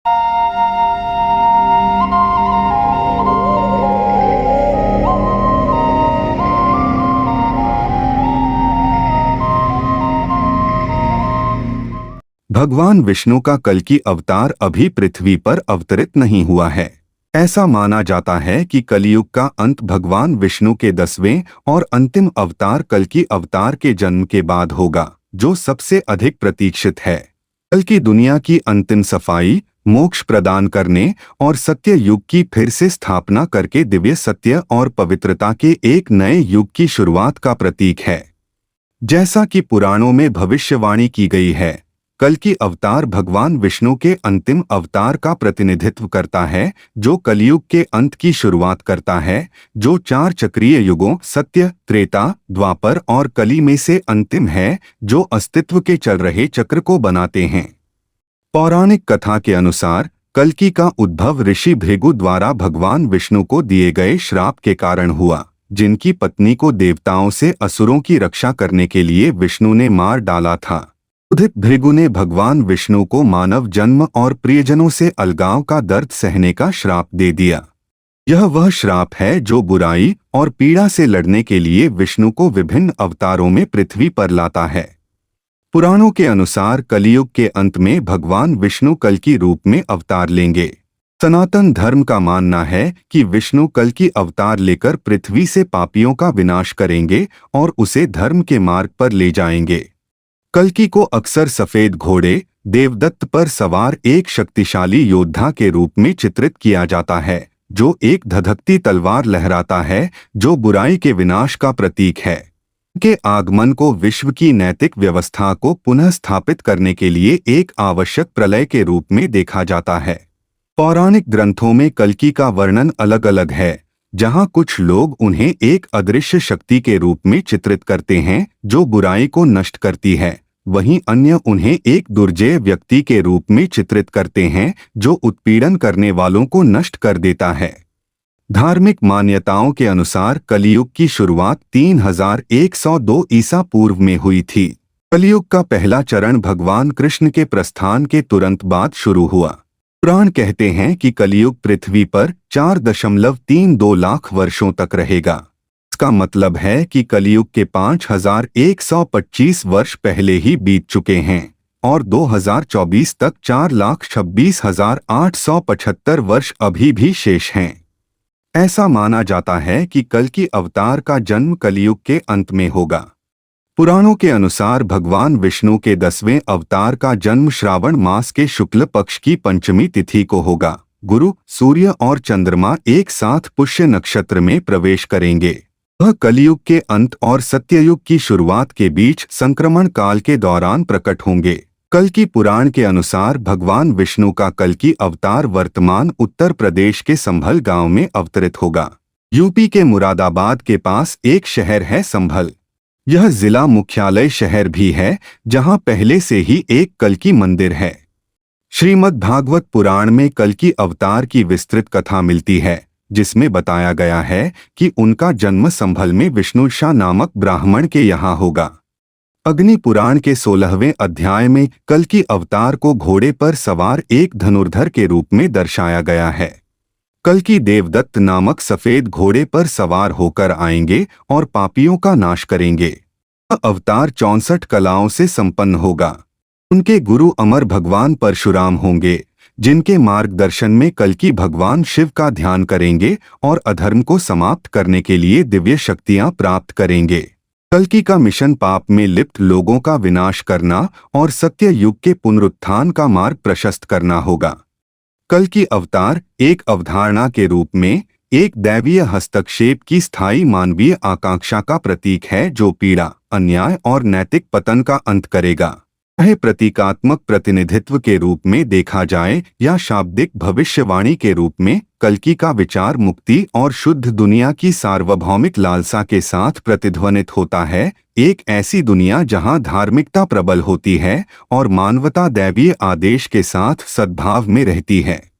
भगवान विष्णु का कल्कि अवतार अभी पृथ्वी पर अवतरित नहीं हुआ है। ऐसा माना जाता है कि कलियुग का अंत भगवान विष्णु के 10वें और अंतिम अवतार कल्कि अवतार के जन्म के बाद होगा, जो सबसे अधिक प्रतीक्षित है। कल्कि दुनिया की अंतिम सफाई, मोक्ष प्रदान करने और सत्य युग की फिर से स्थापना करके दिव्य सत्य और पवित्रता के एक नए युग की शुरुआत का प्रतीक है। जैसा कि पुराणों में भविष्यवाणी की गई है, कल्कि अवतार भगवान विष्णु के अंतिम अवतार का प्रतिनिधित्व करता है, जो कलियुग के अंत की शुरुआत करता है, जो 4 चक्रीय युगों सत्य, त्रेता, द्वापर और कली में से अंतिम है, जो अस्तित्व के चल रहे चक्र को बनाते हैं। पौराणिक कथा के अनुसार कल्कि का उद्भव ऋषि भृगु द्वारा भगवान विष्णु को दिए गए श्राप के कारण हुआ, जिनकी पत्नी को देवताओं से असुरों की रक्षा करने के लिए विष्णु ने मार डाला था। क्रोधित भृगु ने भगवान विष्णु को मानव जन्म और प्रियजनों से अलगाव का दर्द सहने का श्राप दे दिया। यह वह श्राप है जो बुराई और पीड़ा से लड़ने के लिए विष्णु को विभिन्न अवतारों में पृथ्वी पर लाता है। पुराणों के अनुसार कलियुग के अंत में भगवान विष्णु कल्कि रूप में अवतार लेंगे। सनातन धर्म का मानना है कि विष्णु कल्कि अवतार लेकर पृथ्वी से पापियों का विनाश करेंगे और उसे धर्म के मार्ग पर ले जाएंगे। कल्कि को अक्सर सफेद घोड़े, देवदत्त पर सवार एक शक्तिशाली योद्धा के रूप में चित्रित किया जाता है, जो एक धधकती तलवार लहराता है, जो बुराई के विनाश का प्रतीक है। के आगमन को विश्व की नैतिक व्यवस्था को पुनः स्थापित करने के लिए एक आवश्यक प्रलय के रूप में देखा जाता है। पौराणिक ग्रंथों में कल्कि का वर्णन अलग अलग है, जहां कुछ लोग उन्हें एक अदृश्य शक्ति के रूप में चित्रित करते हैं जो बुराई को नष्ट करती है, वहीं अन्य उन्हें एक दुर्जय व्यक्ति के रूप में चित्रित करते हैं जो उत्पीड़न करने वालों को नष्ट कर देता है। धार्मिक मान्यताओं के अनुसार कलियुग की शुरुआत 3102 ईसा पूर्व में हुई थी। कलियुग का पहला चरण भगवान कृष्ण के प्रस्थान के तुरंत बाद शुरू हुआ। पुराण कहते हैं कि कलियुग पृथ्वी पर 4.32 लाख वर्षों तक रहेगा। इसका मतलब है कि कलियुग के 5125 वर्ष पहले ही बीत चुके हैं और 2024 तक 4,26,875 वर्ष अभी भी शेष हैं। ऐसा माना जाता है कि कल्कि अवतार का जन्म कलियुग के अंत में होगा। पुराणों के अनुसार भगवान विष्णु के 10वें अवतार का जन्म श्रावण मास के शुक्ल पक्ष की पंचमी तिथि को होगा। गुरु, सूर्य और चंद्रमा एक साथ पुष्य नक्षत्र में प्रवेश करेंगे। वह कलियुग के अंत और सत्ययुग की शुरुआत के बीच संक्रमण काल के दौरान प्रकट होंगे। कल्कि पुराण के अनुसार भगवान विष्णु का कल्कि अवतार वर्तमान उत्तर प्रदेश के संभल गांव में अवतरित होगा। यूपी के मुरादाबाद के पास एक शहर है संभल। यह जिला मुख्यालय शहर भी है, जहां पहले से ही एक कल्कि मंदिर है। श्रीमद् भागवत पुराण में कल्कि अवतार की विस्तृत कथा मिलती है, जिसमें बताया गया है कि उनका जन्म संभल में विष्णुशा नामक ब्राह्मण के यहाँ होगा। अग्नि पुराण के 16वें अध्याय में कल्कि अवतार को घोड़े पर सवार एक धनुर्धर के रूप में दर्शाया गया है। कल्कि देवदत्त नामक सफेद घोड़े पर सवार होकर आएंगे और पापियों का नाश करेंगे। यह अवतार 64 कलाओं से संपन्न होगा। उनके गुरु अमर भगवान परशुराम होंगे, जिनके मार्गदर्शन में कल्कि भगवान शिव का ध्यान करेंगे और अधर्म को समाप्त करने के लिए दिव्य शक्तियां प्राप्त करेंगे। कल्कि का मिशन पाप में लिप्त लोगों का विनाश करना और सत्य युग के पुनरुत्थान का मार्ग प्रशस्त करना होगा। कल्कि अवतार एक अवधारणा के रूप में एक दैवीय हस्तक्षेप की स्थायी मानवीय आकांक्षा का प्रतीक है, जो पीड़ा, अन्याय और नैतिक पतन का अंत करेगा। चाहे प्रतीकात्मक प्रतिनिधित्व के रूप में देखा जाए या शाब्दिक भविष्यवाणी के रूप में, कल्कि का विचार मुक्ति और शुद्ध दुनिया की सार्वभौमिक लालसा के साथ प्रतिध्वनित होता है। एक ऐसी दुनिया जहां धार्मिकता प्रबल होती है और मानवता दैवीय आदेश के साथ सद्भाव में रहती है।